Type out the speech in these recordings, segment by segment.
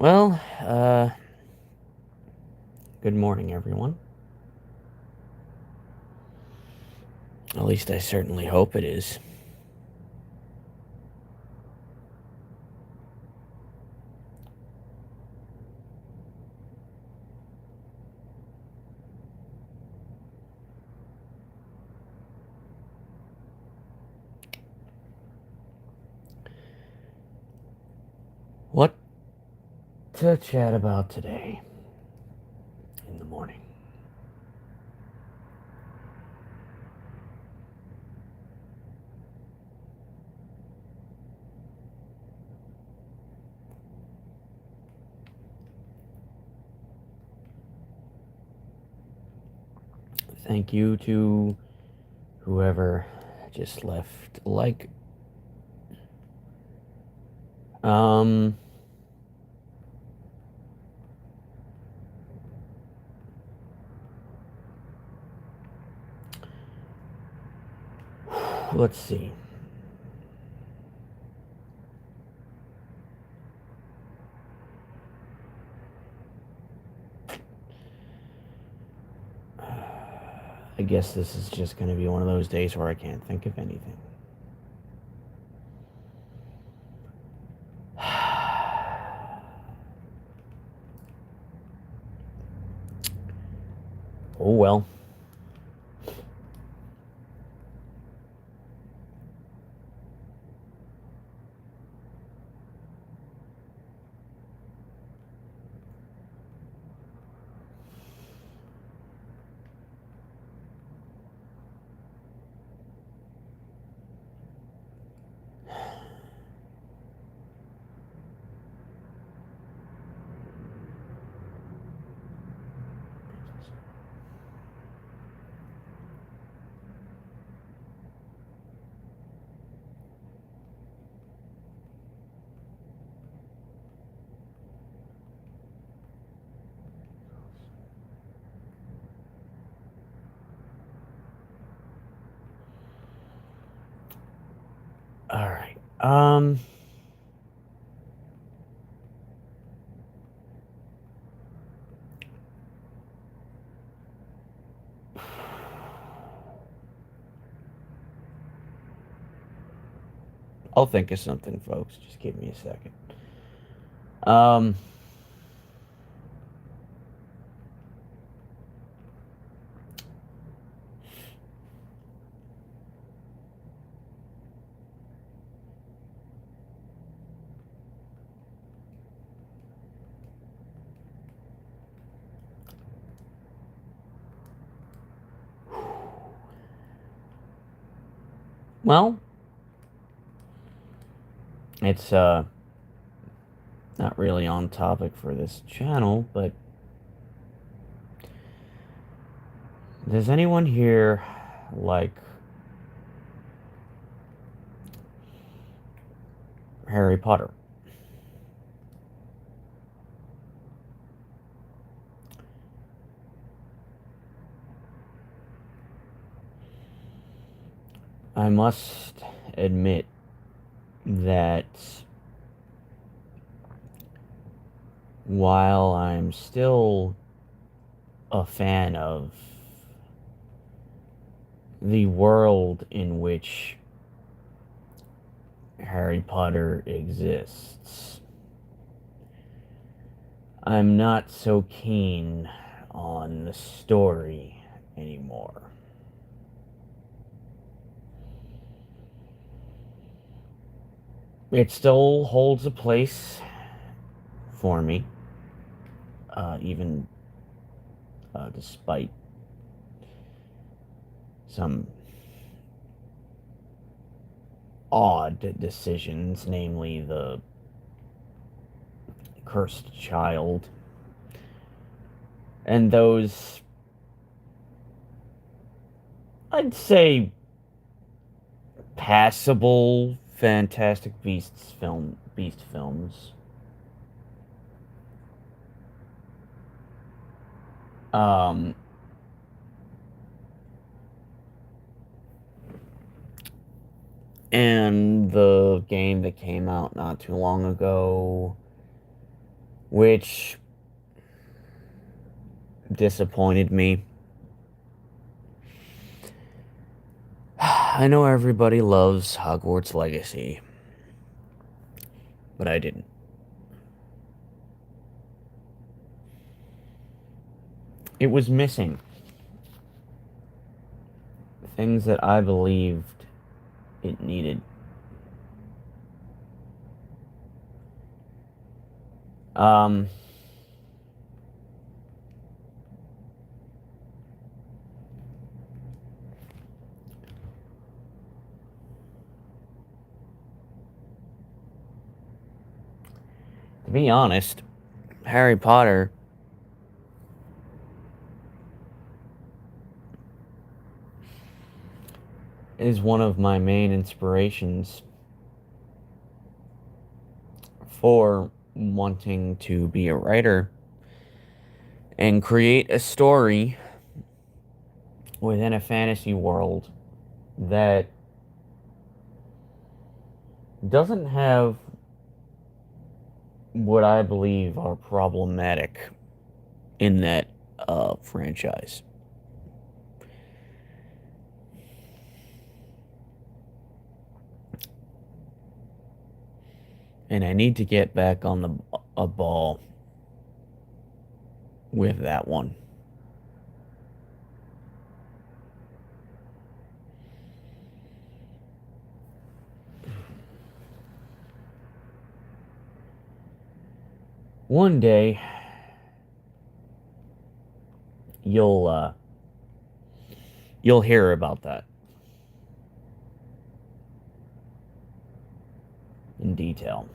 Well, good morning, everyone. At least I certainly hope it is. What to chat about today in the morning? Thank you to whoever just left. Um, let's see. I guess this is just going to be one of those days where I can't think of anything. Oh well. All right. I'll think of something, folks. Just give me a second. Um, well, it's not really on topic for this channel, but does anyone here like Harry Potter? I must admit that while I'm still a fan of the world in which Harry Potter exists, I'm not so keen on the story anymore. It still holds a place for me, even despite some odd decisions, namely the cursed child, and those, I'd say, passable Fantastic Beast films. Um, and the game that came out not too long ago, which disappointed me. I know everybody loves Hogwarts Legacy, but I didn't. It was missing things that I believed it needed. Um, to be honest, Harry Potter is one of my main inspirations for wanting to be a writer and create a story within a fantasy world that doesn't have what I believe are problematic in that franchise. And I need to get back on a ball with that one. One day you'll you'll hear about that in detail.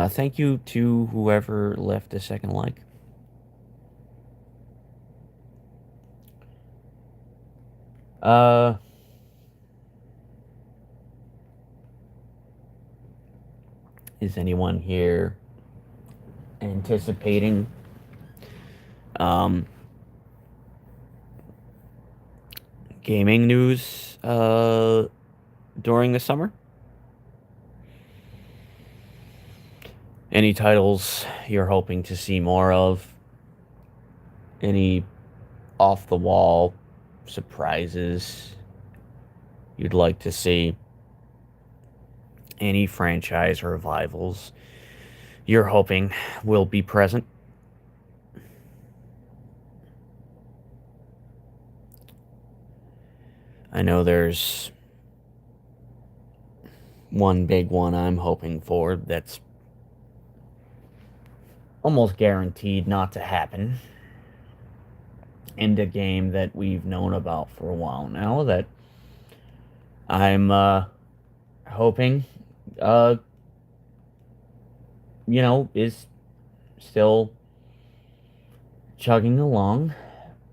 Thank you to whoever left a second like. Uh, is anyone here anticipating um, gaming news during the summer? Any titles you're hoping to see more of? Any off the wall surprises you'd like to see? Any franchise revivals you're hoping will be present? I know there's one big one I'm hoping for that's almost guaranteed not to happen. And a game that we've known about for a while now that I'm hoping uh is still chugging along,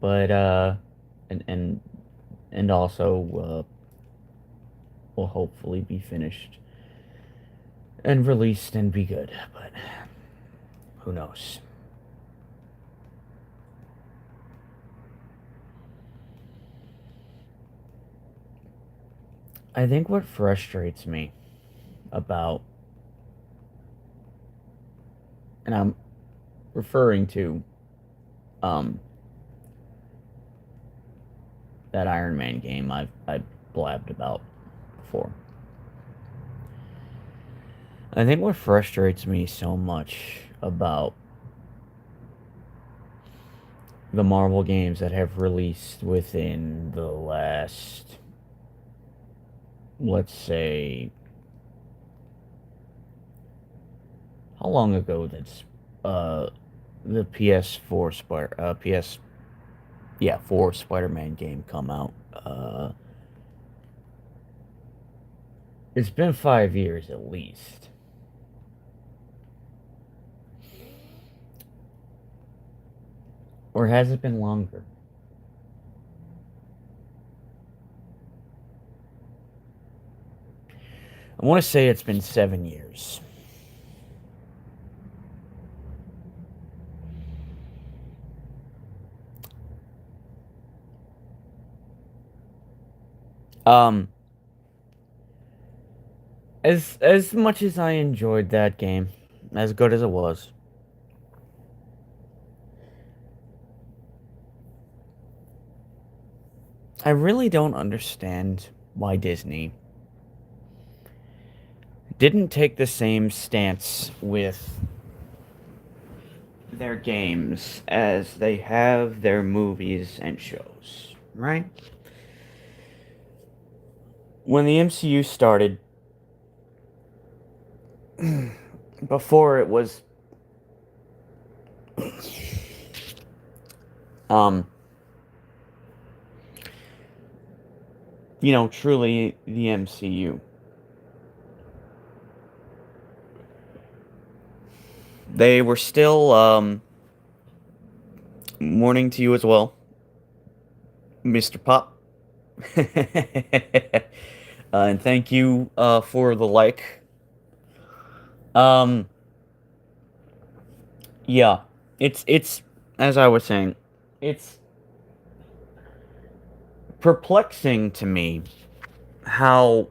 but and and and also will hopefully be finished and released and be good, but who knows. I think what frustrates me about, and I'm referring to um that Iron Man game I blabbed about before. I think what frustrates me so much about the Marvel games that have released within the last, let's say, how long ago uh, the PS4 4 Spider-Man game come out. It's been 5 years at least. Or has it been longer? I want to say it's been 7 years. Um, as much as I enjoyed that game, as good as it was, I really don't understand why Disney didn't take the same stance with their games as they have their movies and shows, right? When the MCU started, before it was um truly the MCU. They were still morning to you as well, Mr. Pop. And thank you for the like. Um yeah, it's as I was saying, it's perplexing to me how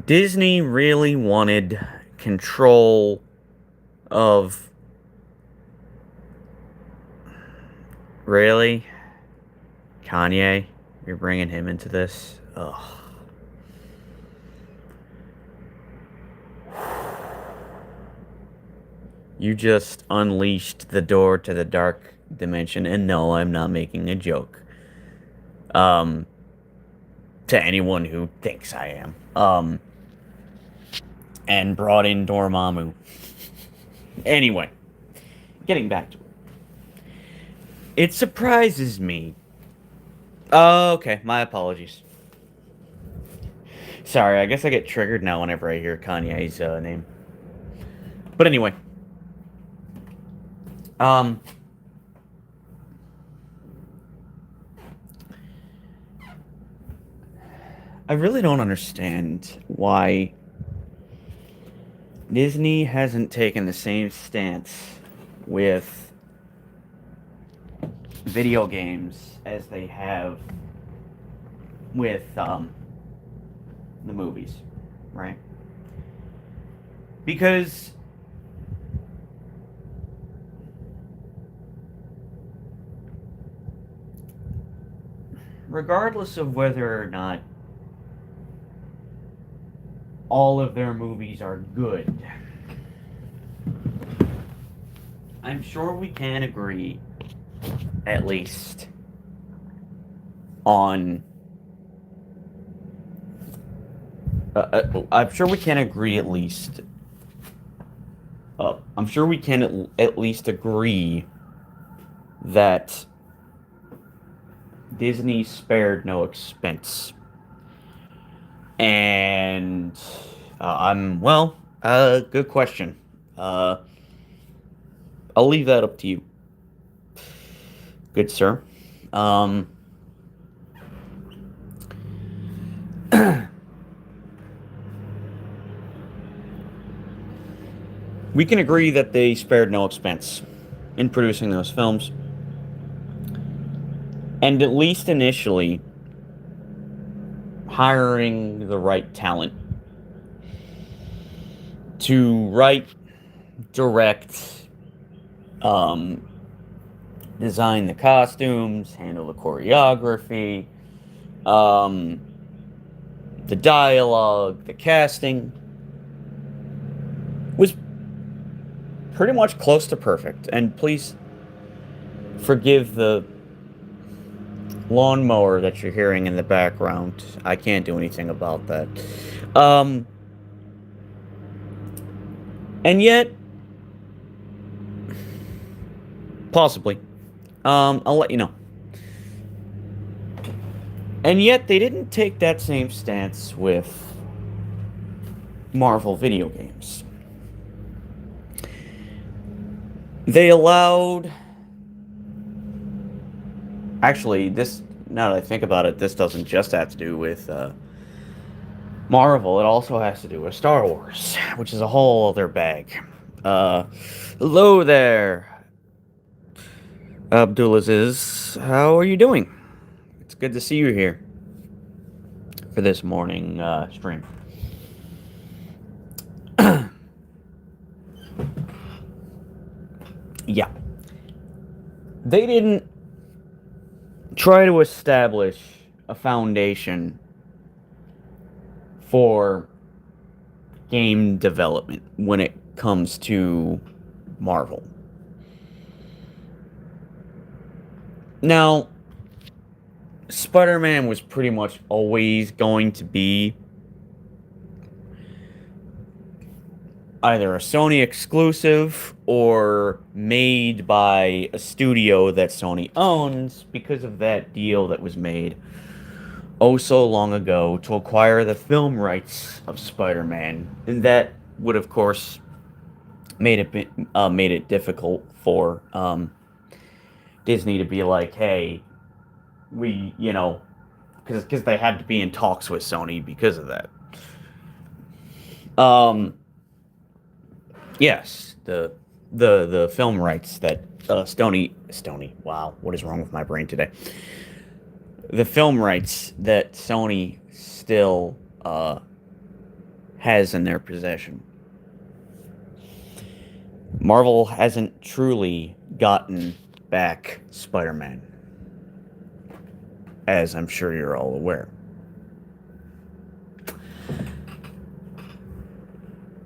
Disney really wanted control of. Really? Kanye? You're bringing him into this? Ugh. You just unleashed the door to the dark dimension, and no, I'm not making a joke. Um, to anyone who thinks I am. And brought in Dormammu. Anyway, getting back to it. It surprises me. Oh, okay, my apologies. Sorry, I guess I get triggered now whenever I hear Kanye's name. But anyway. Um, I really don't understand why Disney hasn't taken the same stance with video games as they have with the movies, right? Because regardless of whether or not all of their movies are good, I'm sure we can agree, at least, on. I'm sure we can agree at least. I'm sure we can at least agree that Disney spared no expense. And good question. I'll leave that up to you, good sir. We can agree that they spared no expense in producing those films. And at least initially, hiring the right talent to write, direct, design the costumes, handle the choreography, the dialogue, the casting was pretty much close to perfect. And please forgive the lawnmower that you're hearing in the background. I can't do anything about that. And yet, possibly, I'll let you know. And yet, they didn't take that same stance with Marvel video games. They allowed. Actually, this, now that I think about it, this doesn't just have to do with Marvel, it also has to do with Star Wars, which is a whole other bag. Uh, Hello there, Abdulaziz. How are you doing? It's good to see you here for this morning stream. Yeah. They didn't try to establish a foundation for game development when it comes to Marvel. Now, Spider-Man was pretty much always going to be either a Sony exclusive or made by a studio that Sony owns because of that deal that was made oh so long ago to acquire the film rights of Spider-Man. And that would, of course, made it difficult for Disney to be like, hey, because they had to be in talks with Sony because of that. Yes, the film rights that Stony. Wow, what is wrong with my brain today? The film rights that Sony still has in their possession. Marvel hasn't truly gotten back Spider-Man, as I'm sure you're all aware.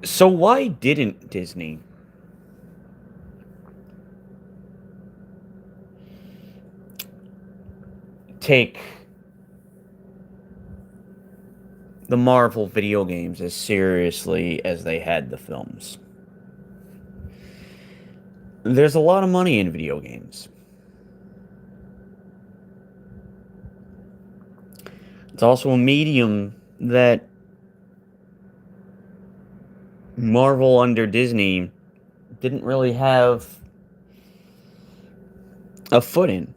So why didn't Disney take the Marvel video games as seriously as they had the films? There's a lot of money in video games. It's also a medium that Marvel under Disney didn't really have a foot in.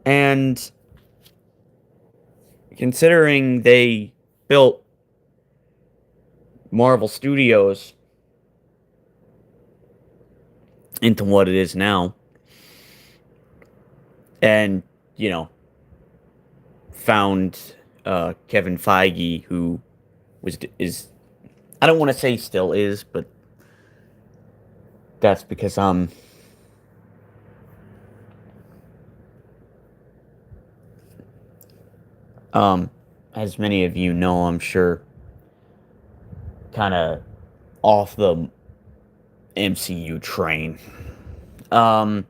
And considering they built Marvel Studios into what it is now, and, found Kevin Feige, who is, I don't want to say still is, but that's because as many of you know, I'm sure, kind of off the MCU train. But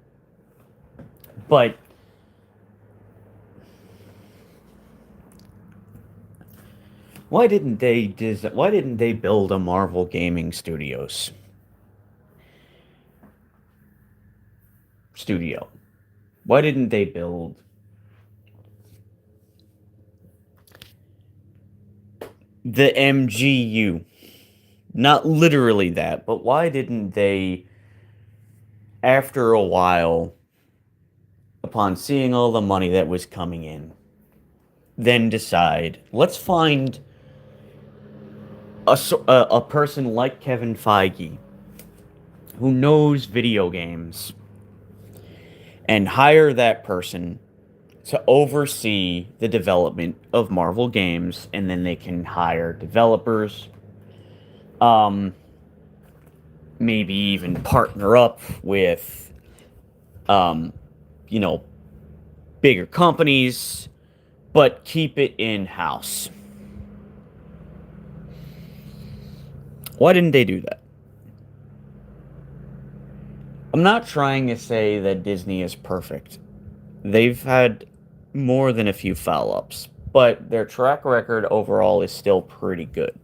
why didn't they build a Marvel Gaming studio? Why didn't they build the MGU? Not literally that, but why didn't they, after a while, upon seeing all the money that was coming in, then decide, let's find a person like Kevin Feige, who knows video games, and hire that person to oversee the development of Marvel games, and then they can hire developers, maybe even partner up with, bigger companies, but keep it in-house. Why didn't they do that? I'm not trying to say that Disney is perfect. They've had more than a few foul ups, but their track record overall is still pretty good.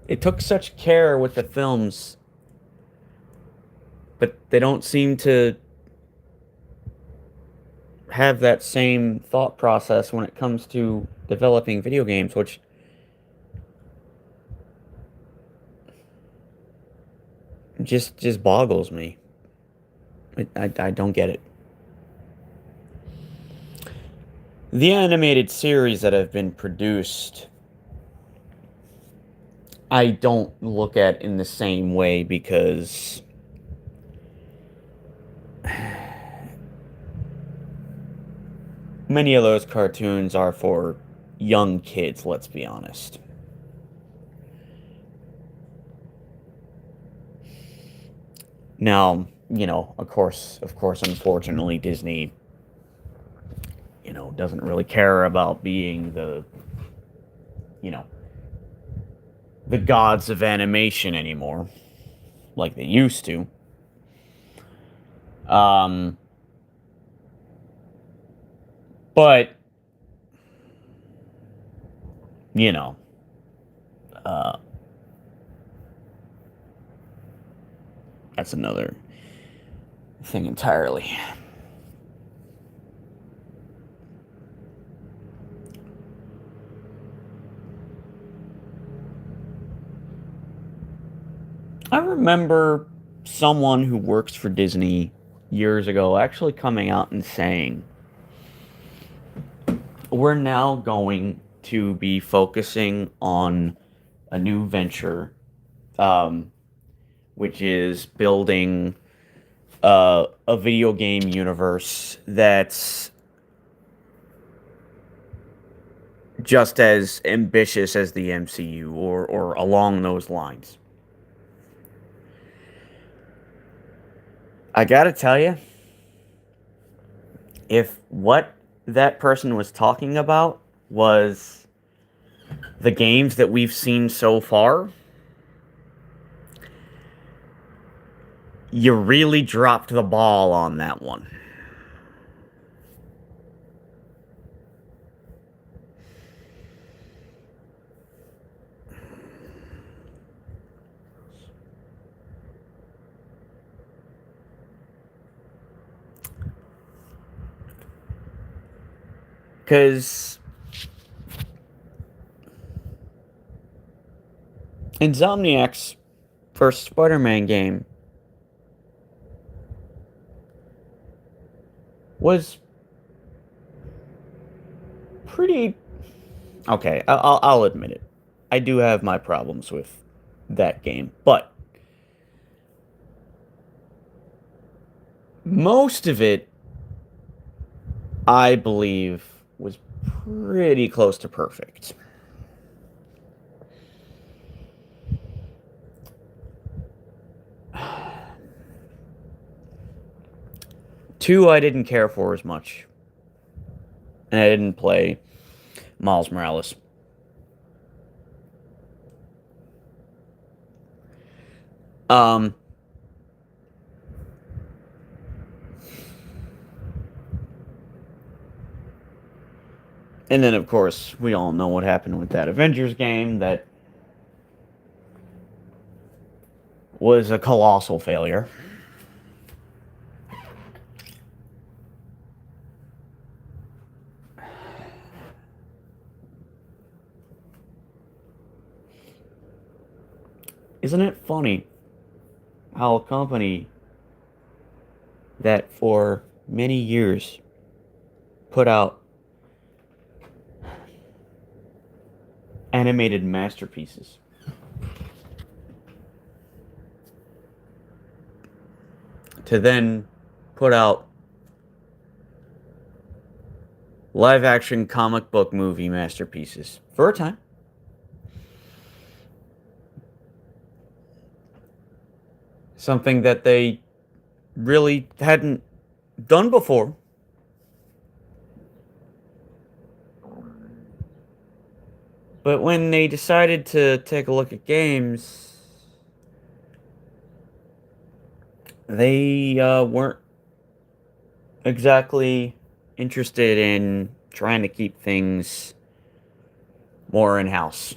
It took such care with the films, but they don't seem to have that same thought process when it comes to developing video games, which just boggles me. I don't get it. The animated series that have been produced, I don't look at in the same way because many of those cartoons are for young kids, let's be honest. Now, of course, unfortunately, Disney, doesn't really care about being you know, the gods of animation anymore, like they used to. Um, but, you know, uh, that's another thing entirely. I remember someone who works for Disney years ago actually coming out and saying, we're now going to be focusing on a new venture, um, which is building a video game universe that's just as ambitious as the MCU or along those lines. I gotta tell you, if what that person was talking about was the games that we've seen so far, you really dropped the ball on that one. Because Insomniac's first Spider-Man game was pretty okay. I'll admit it. I do have my problems with that game, but most of it, I believe, was pretty close to perfect. Two, I didn't care for as much, and I didn't play Miles Morales. Um, and then of course we all know what happened with that Avengers game. That was a colossal failure. Isn't it funny how a company that for many years put out animated masterpieces to then put out live action comic book movie masterpieces for a time, something that they really hadn't done before. But when they decided to take a look at games, they weren't exactly interested in trying to keep things more in-house.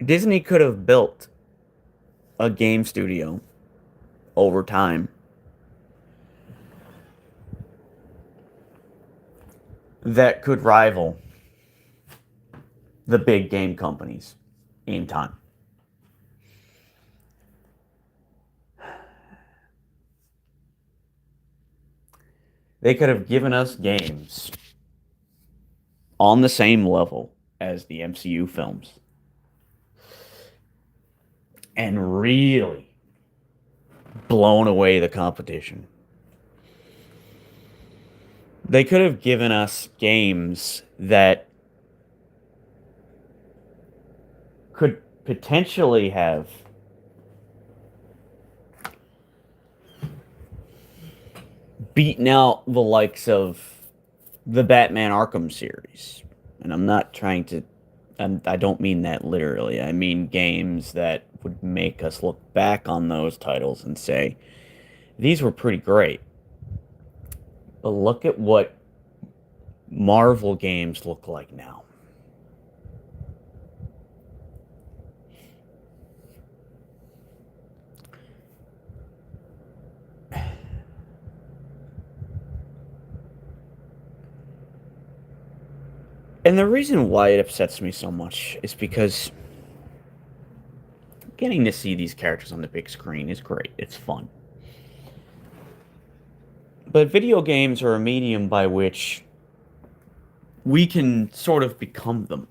Disney could have built a game studio over time that could rival the big game companies in time. They could have given us games on the same level as the MCU films and really blown away the competition. They could have given us games that could potentially have beaten out the likes of the Batman Arkham series. And I'm not trying to, I don't mean that literally. I mean games that would make us look back on those titles and say, these were pretty great. But look at what Marvel games look like now. And the reason why it upsets me so much is because getting to see these characters on the big screen is great. It's fun. But video games are a medium by which we can sort of become them.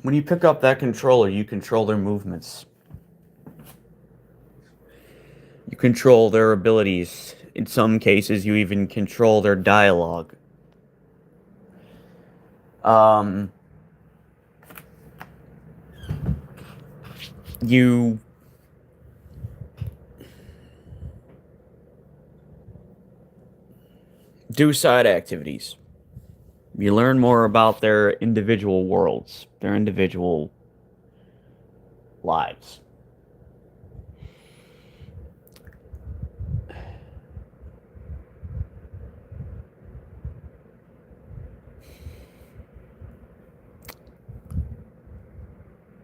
When you pick up that controller, you control their movements. You control their abilities. In some cases, you even control their dialogue. You do side activities. You learn more about their individual worlds, their individual lives.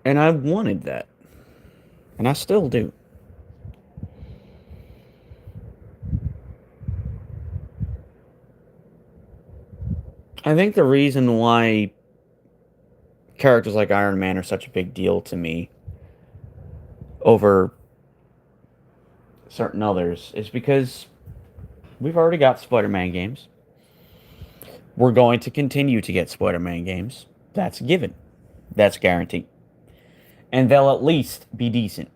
And I wanted that. And I still do. I think the reason why characters like Iron Man are such a big deal to me over certain others is because we've already got Spider-Man games. We're going to continue to get Spider-Man games. That's a given. That's guaranteed. And they'll at least be decent.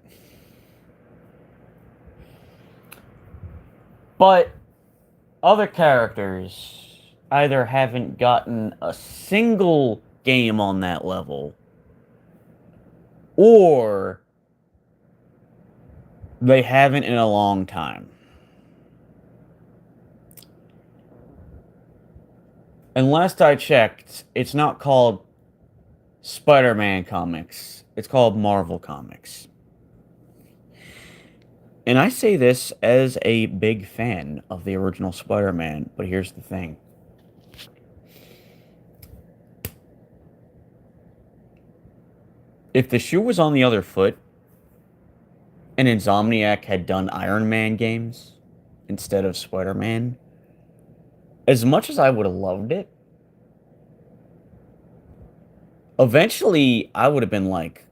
But other characters either haven't gotten a single game on that level, or they haven't in a long time. And last I checked, it's not called Spider-Man comics. It's called Marvel Comics. And I say this as a big fan of the original Spider-Man, but here's the thing. If the shoe was on the other foot, and Insomniac had done Iron Man games instead of Spider-Man, as much as I would have loved it, eventually I would have been like,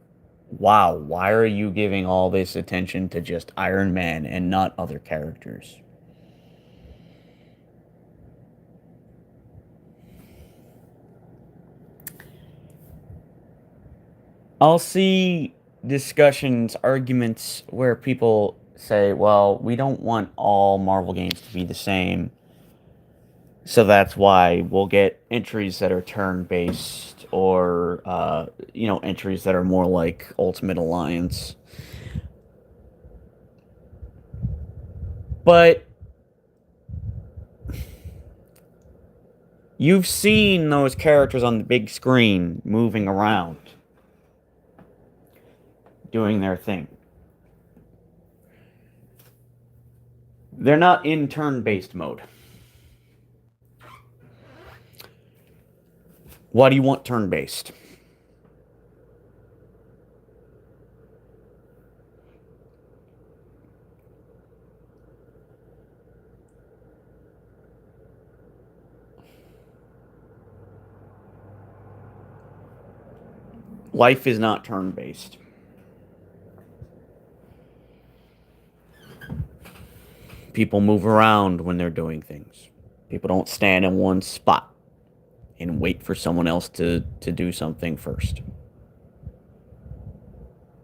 wow, why are you giving all this attention to just Iron Man and not other characters? I'll see discussions, arguments where people say, well, we don't want all Marvel games to be the same. So that's why we'll get entries that are turn-based or, entries that are more like Ultimate Alliance. But You've seen those characters on the big screen moving around, doing their thing. They're not in turn-based mode. Why do you want turn-based? Life is not turn-based. People move around when they're doing things. People don't stand in one spot and wait for someone else to do something first.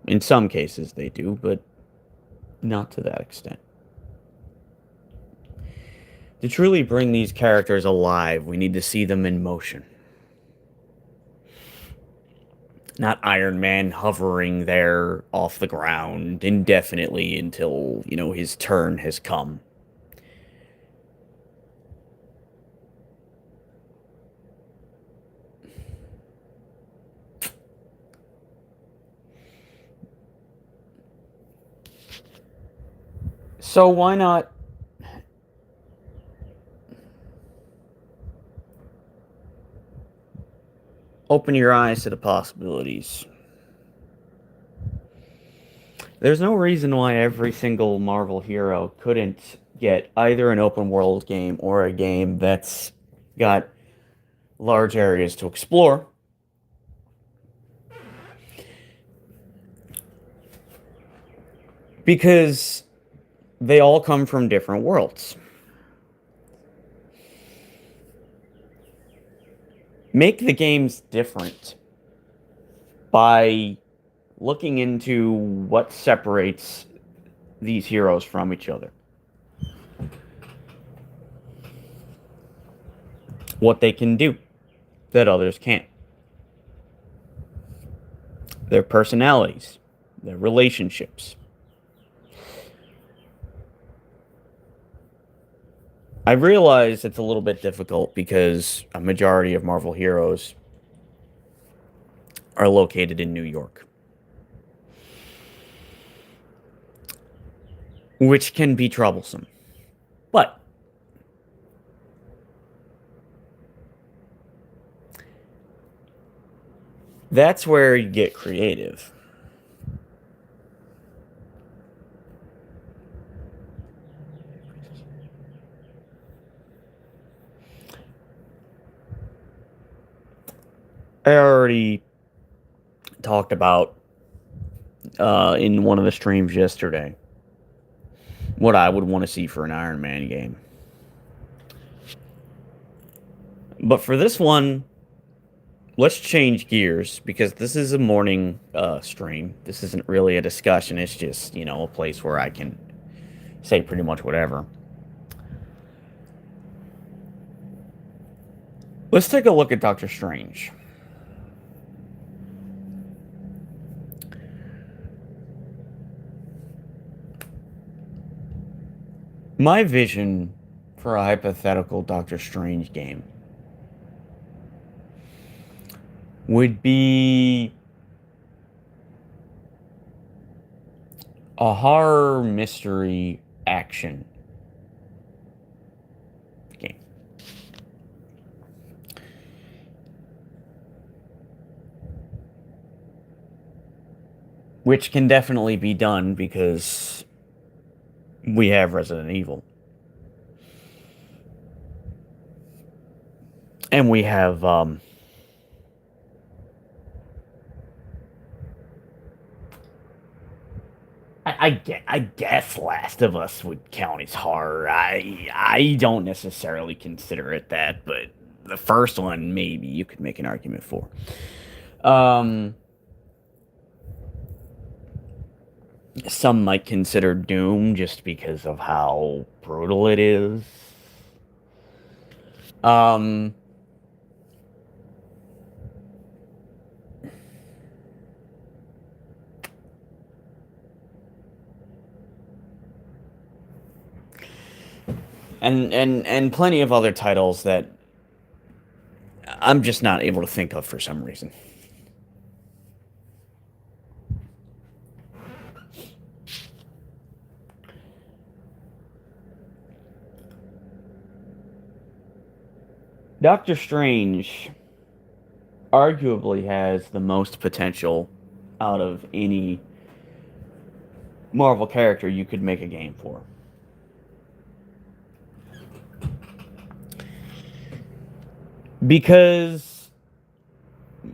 In some cases they do, but not to that extent. To truly bring these characters alive, we need to see them in motion. Not Iron Man hovering there off the ground indefinitely until, his turn has come. So why not open your eyes to the possibilities? There's no reason why every single Marvel hero couldn't get either an open world game or a game that's got large areas to explore. Because they all come from different worlds. Make the games different by looking into what separates these heroes from each other. What they can do that others can't. Their personalities, their relationships. I realize it's a little bit difficult because a majority of Marvel heroes are located in New York, which can be troublesome. But that's where you get creative. I already talked about in one of the streams yesterday what I would want to see for an Iron Man game. But for this one, let's change gears because this is a morning stream. This isn't really a discussion. It's just, a place where I can say pretty much whatever. Let's take a look at Doctor Strange. My vision for a hypothetical Doctor Strange game would be a horror mystery action game. Which can definitely be done because we have Resident Evil. And we have I guess Last of Us would count as horror. I don't necessarily consider it that, but the first one maybe you could make an argument for. Um, some might consider Doom just because of how brutal it is. Um, and plenty of other titles that I'm just not able to think of for some reason. Doctor Strange arguably has the most potential out of any Marvel character you could make a game for. Because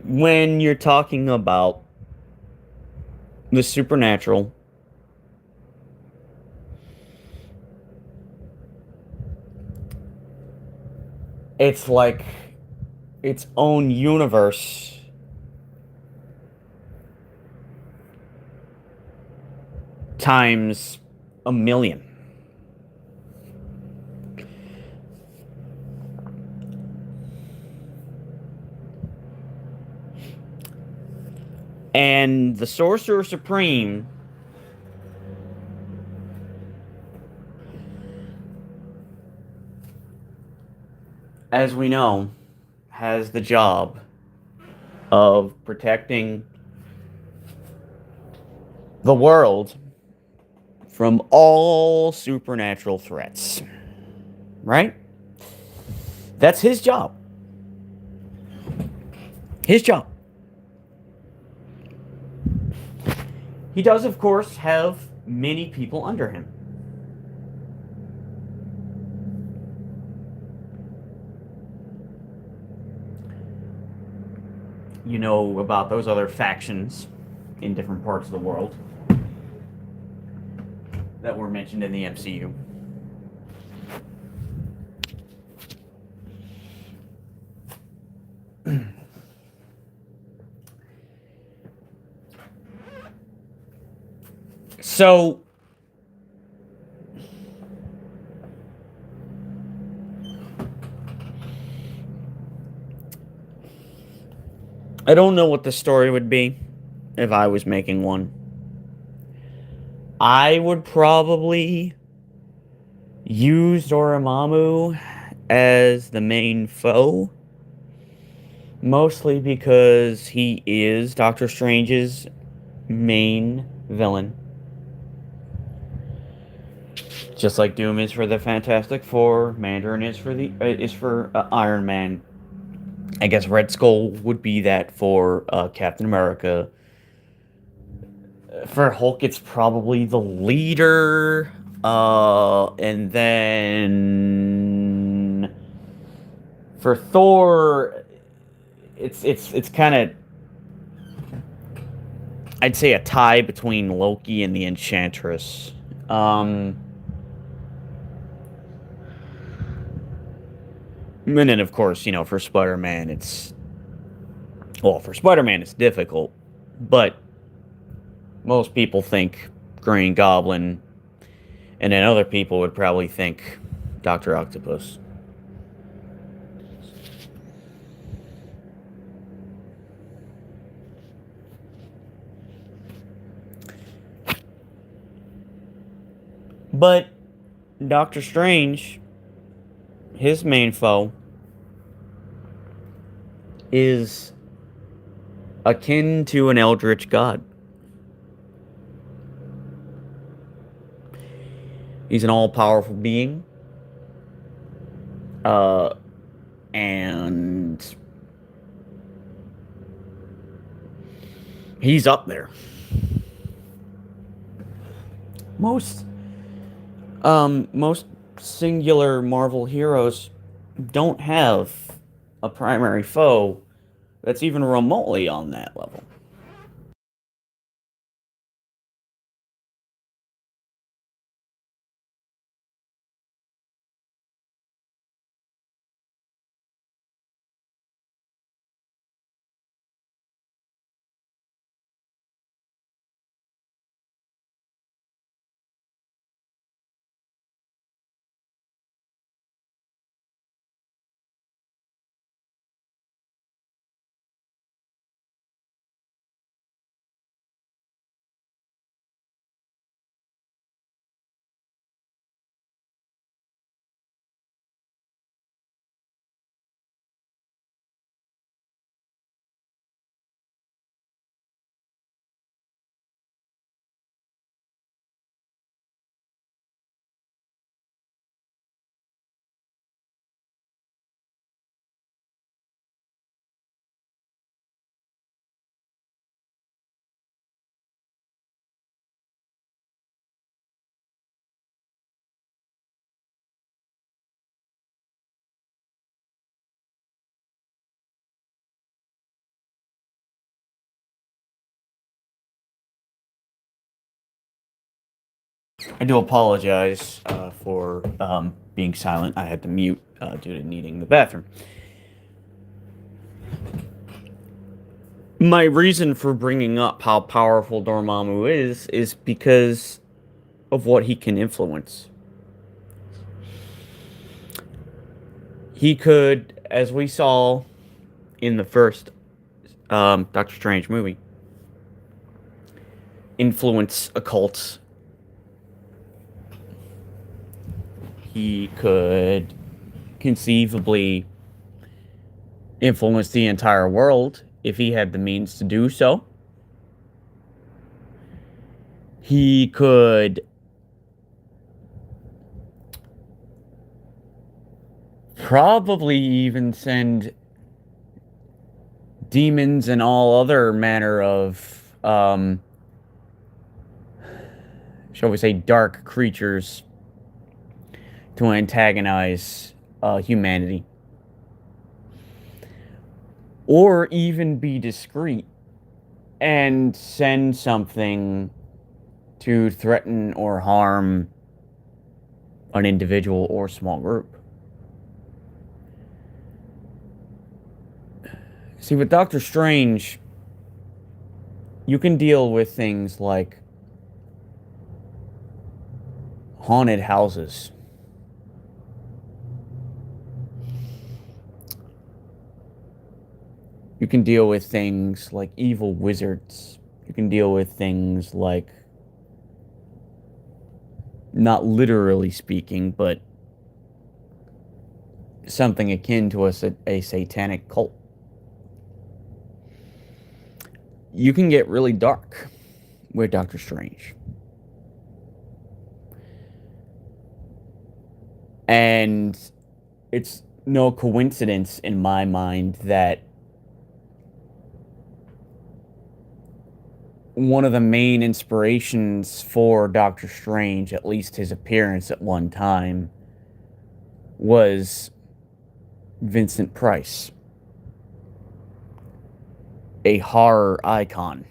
when you're talking about the supernatural, it's like its own universe times a million. And the Sorcerer Supreme, as we know, has the job of protecting the world from all supernatural threats. Right? That's his job. His job. He does, of course, have many people under him. You know about those other factions in different parts of the world that were mentioned in the MCU. So, I don't know what the story would be if I was making one. I would probably use Dormammu as the main foe, mostly because he is Doctor Strange's main villain. Just like Doom is for the Fantastic Four, Mandarin is for Iron Man. I guess Red Skull would be that for Captain America. For Hulk, it's probably the leader, and then for Thor, it's kind of, I'd say, a tie between Loki and the Enchantress. And then, of course, for Spider-Man, for Spider-Man, it's difficult, but most people think Green Goblin, and then other people would probably think Dr. Octopus. But Doctor Strange, his main foe, is akin to an eldritch god. He's an all-powerful being, uh, and he's up there. Most, most singular Marvel heroes don't have a primary foe that's even remotely on that level. I do apologize for being silent. I had to mute due to needing the bathroom. My reason for bringing up how powerful Dormammu is because of what he can influence. He could, as we saw in the first Doctor Strange movie, influence occults. He could conceivably influence the entire world if he had the means to do so. He could probably even send demons and all other manner of, shall we say, dark creatures to antagonize humanity. Or even be discreet and send something to threaten or harm an individual or small group. See, with Doctor Strange, you can deal with things like haunted houses. You can deal with things like evil wizards. You can deal with things like, not literally speaking, but something akin to a satanic cult. You can get really dark with Doctor Strange. And it's no coincidence in my mind that one of the main inspirations for Doctor Strange, at least his appearance at one time, was Vincent Price, a horror icon.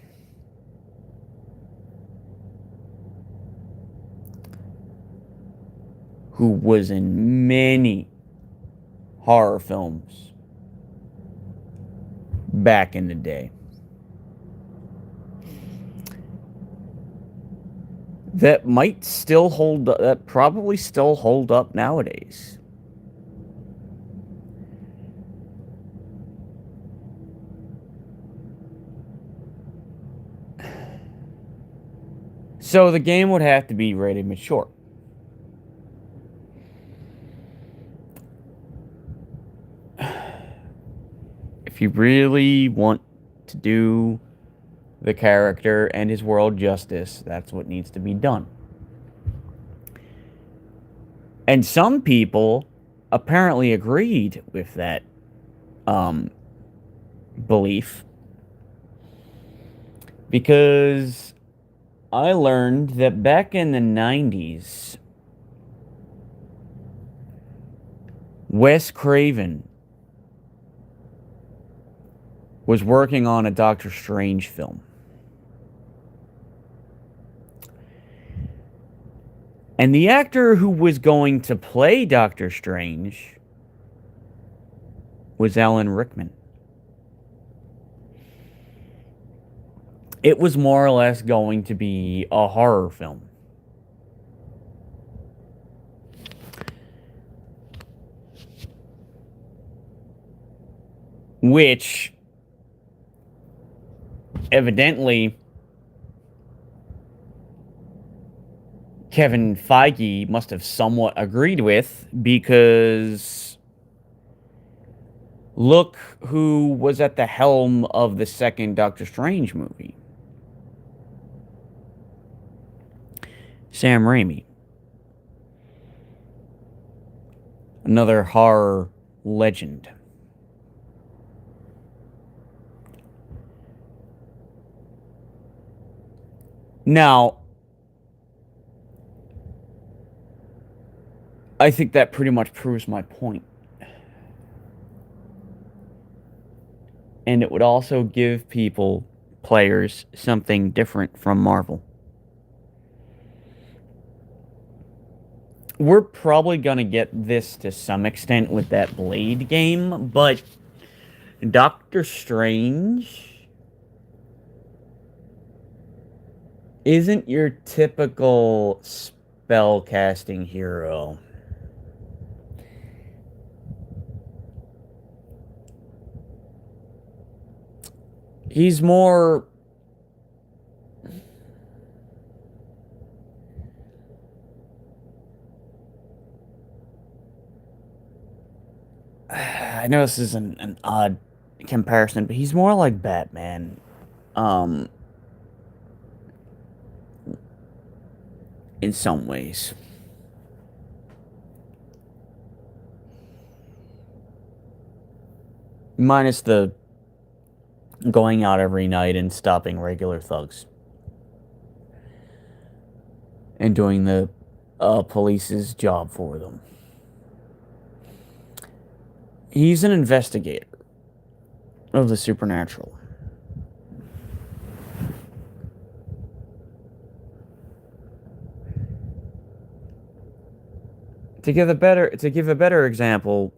Who was in many horror films back in the day. That might still hold up, that probably still hold up nowadays. So the game would have to be rated mature. If you really want to do the character and his world justice, that's what needs to be done. And some people apparently agreed with that belief, because I learned that back in the 90s, Wes Craven was working on a Doctor Strange film. And the actor who was going to play Doctor Strange was Alan Rickman. It was more or less going to be a horror film. Which, evidently, Kevin Feige must have somewhat agreed with, because look who was at the helm of the second Doctor Strange movie. Sam Raimi. Another horror legend. Now, I think that pretty much proves my point. And it would also give players, something different from Marvel. we're probably gonna get this to some extent with that Blade game, but Doctor Strange isn't your typical spell casting hero. He's more. I know this is an odd comparison, but he's more like Batman. Um, in some ways. Minus the going out every night and stopping regular thugs. And doing the police's job for them. He's an investigator of the supernatural. To give a better example,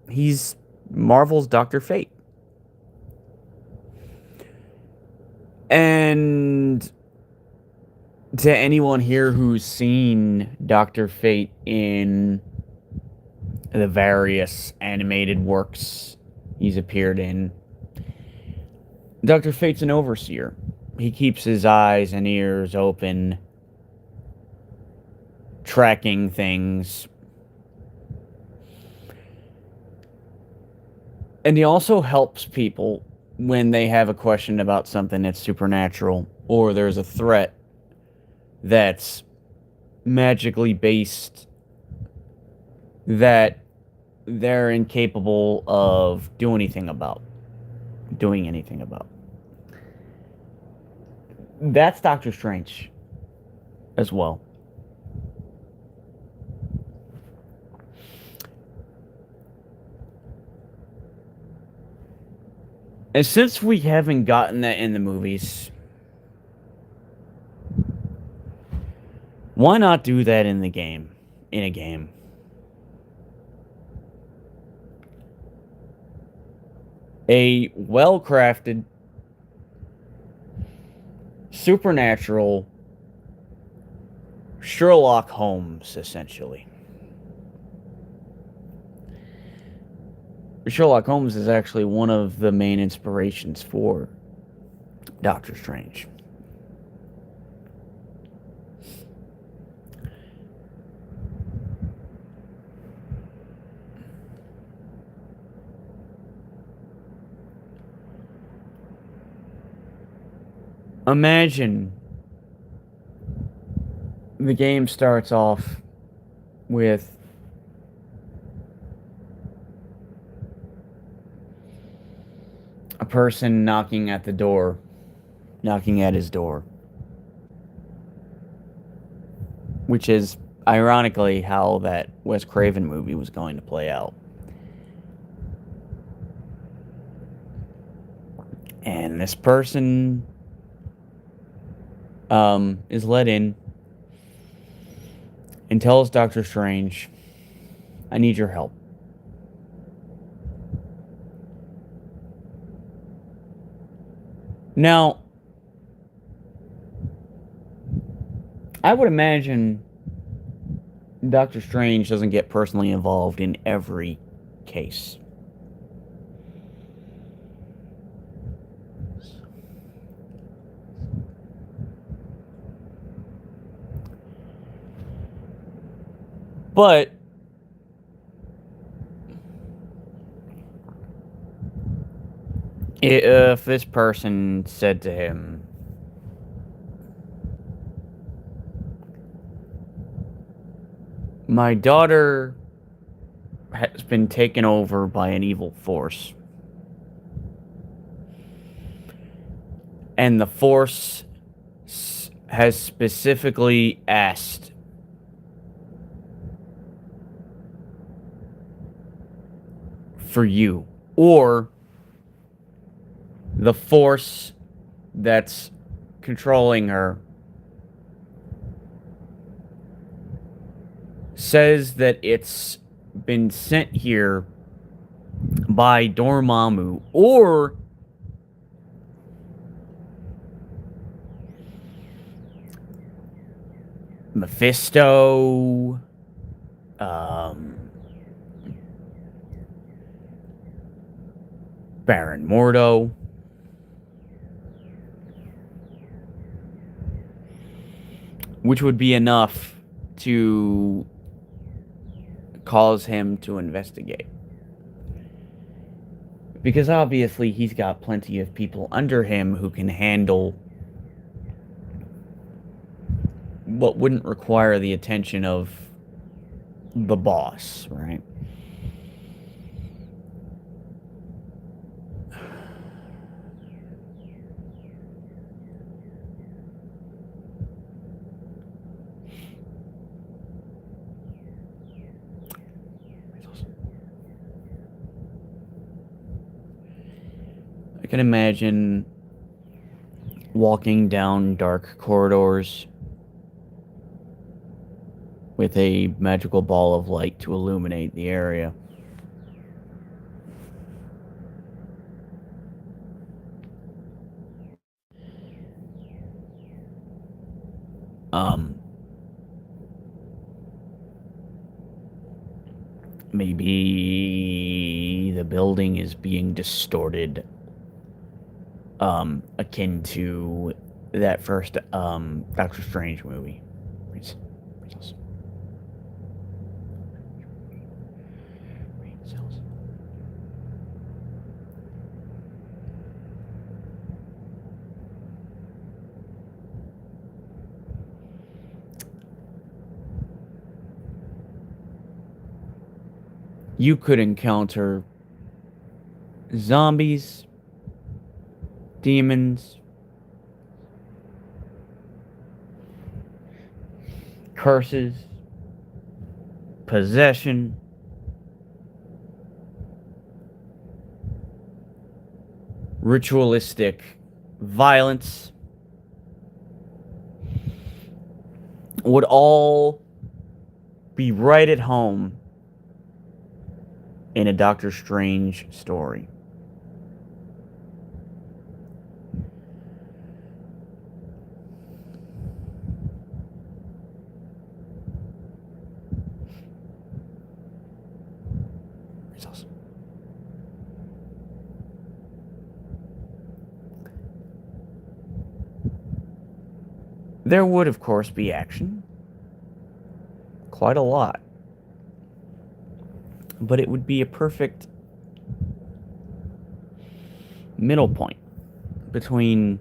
he's Marvel's Doctor Fate. And to anyone here who's seen Doctor Fate in the various animated works he's appeared in, Dr. Fate's an overseer. He keeps his eyes and ears open, tracking things. And he also helps people when they have a question about something that's supernatural, or there's a threat that's magically based that they're incapable of doing anything about. That's Doctor Strange as well. And since we haven't gotten that in the movies, why not do that in the game? In a game. A well-crafted, supernatural Sherlock Holmes, essentially. Sherlock Holmes is actually one of the main inspirations for Doctor Strange. Imagine the game starts off with a person knocking at his door. Which is ironically how that Wes Craven movie was going to play out. And this person is let in and tells Doctor Strange, I need your help. Now, I would imagine Doctor Strange doesn't get personally involved in every case. But if this person said to him, my daughter has been taken over by an evil force, and the force has specifically asked for you, or the force that's controlling her says that it's been sent here by Dormammu or Mephisto, um, Baron Mordo, which would be enough to cause him to investigate. Because obviously he's got plenty of people under him who can handle what wouldn't require the attention of the boss, right? I can imagine walking down dark corridors with a magical ball of light to illuminate the area. Um, Maybe the building is being distorted, akin to that first Doctor Strange movie. You could encounter zombies, demons, curses, possession, ritualistic violence would all be right at home in a Doctor Strange story. It's awesome. There would, of course, be action. Quite a lot. But it would be a perfect middle point between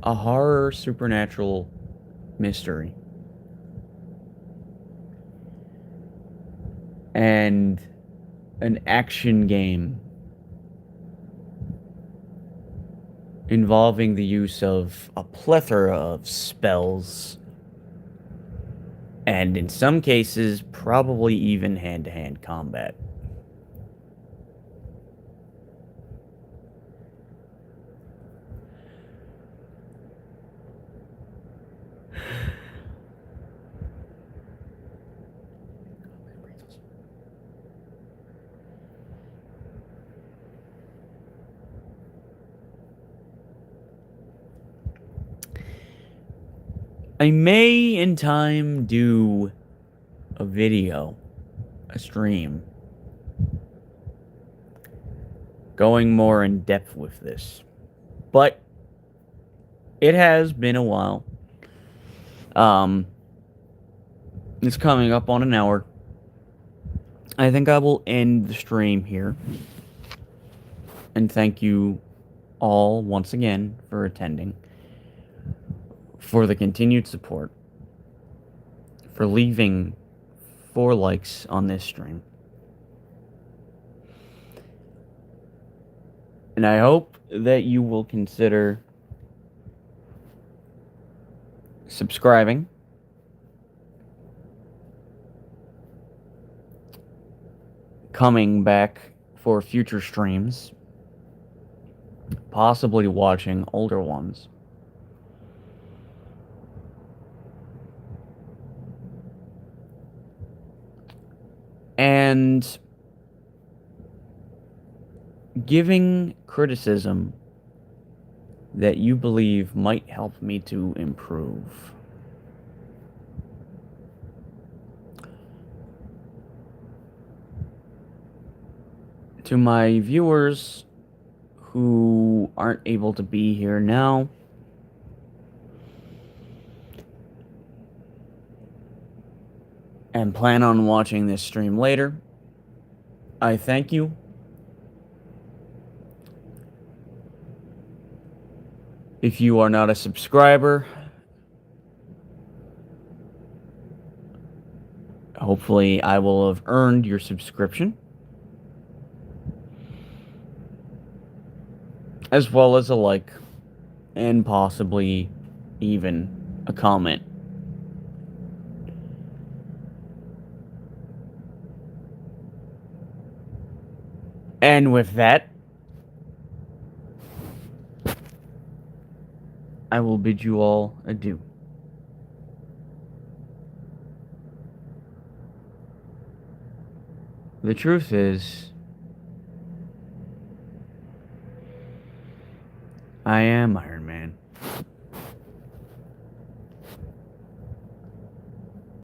a horror supernatural mystery and an action game involving the use of a plethora of spells and in some cases probably even hand-to-hand combat. I may in time do a video, a stream, going more in depth with this. But it has been a while. It's coming up on an hour. I think I will end the stream here. And thank you all once again for attending, for the continued support, for leaving 4 likes on this stream. And I hope that you will consider subscribing, coming back for future streams, possibly watching older ones. and giving criticism that you believe might help me to improve. To my viewers who aren't able to be here now, and plan on watching this stream later, I thank you. If you are not a subscriber, hopefully I will have earned your subscription, as well as a like, and possibly even a comment. And with that, I will bid you all adieu. The truth is, I am Iron Man.